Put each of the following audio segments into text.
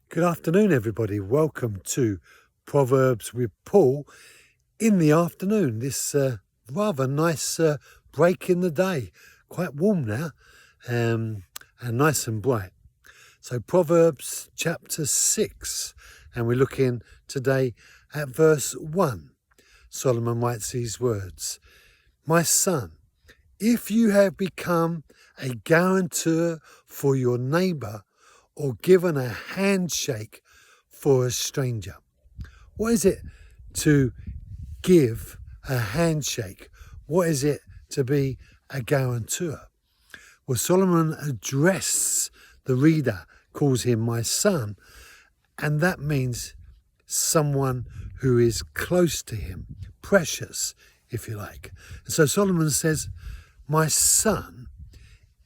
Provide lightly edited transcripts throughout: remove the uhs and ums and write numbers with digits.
Good afternoon, everybody. Welcome to Proverbs with Paul in the afternoon. This rather nice break in the day. Quite warm now and nice and bright. So Proverbs chapter 6, and we're looking today at verse 1. Solomon writes these words: "My son, if you have become a guarantor for your neighbor, or given a handshake for a stranger." What is it to give a handshake? What is it to be a guarantor? Well, Solomon addresses the reader, calls him my son, and that means someone who is close to him, precious, if you like. And so Solomon says, "My son,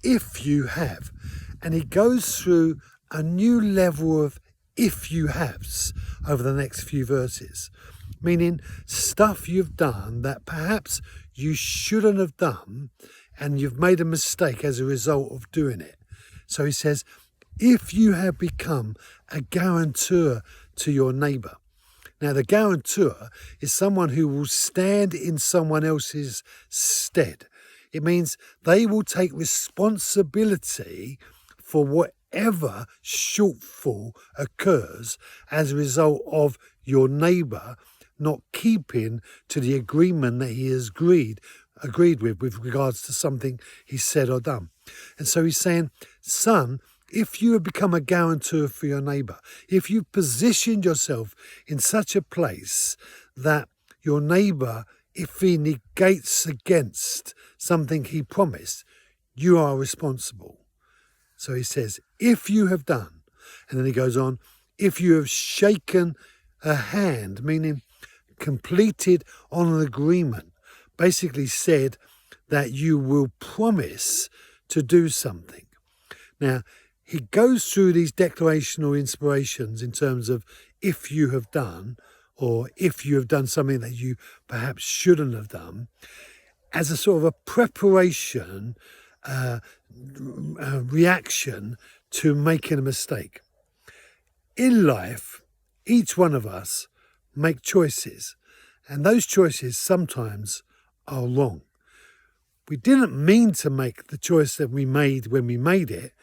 if you have," and he goes through a new level of if you haves over the next few verses, meaning stuff you've done that perhaps you shouldn't have done and you've made a mistake as a result of doing it. So he says, if you have become a guarantor to your neighbor. Now, the guarantor is someone who will stand in someone else's stead. It means they will take responsibility for whatever shortfall occurs as a result of your neighbour not keeping to the agreement that he has agreed with regards to something he said or done. And so he's saying, son, if you have become a guarantor for your neighbour, if you've positioned yourself in such a place that your neighbour, if he negates against something he promised, you are responsible. So he says, if you have done, and then he goes on, if you have shaken a hand, meaning completed on an agreement, basically said that you will promise to do something. Now, he goes through these declarational inspirations in terms of if you have done, or if you have done something that you perhaps shouldn't have done, as a sort of a preparation reaction to making a mistake. In life, each one of us make choices, and those choices sometimes are wrong. We didn't mean to make the choice that we made when we made it.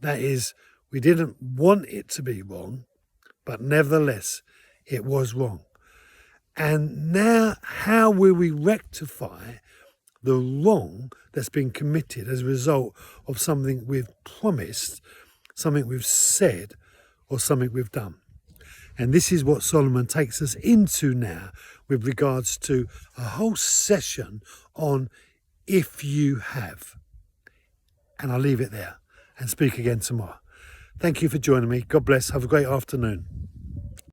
That is, we didn't want it to be wrong, but nevertheless, it was wrong. And now, how will we rectify the wrong that's been committed as a result of something we've promised, something we've said, or something we've done? And this is what Solomon takes us into now with regards to a whole session on if you have. And I'll leave it there and speak again tomorrow. Thank you for joining me. God bless. Have a great afternoon.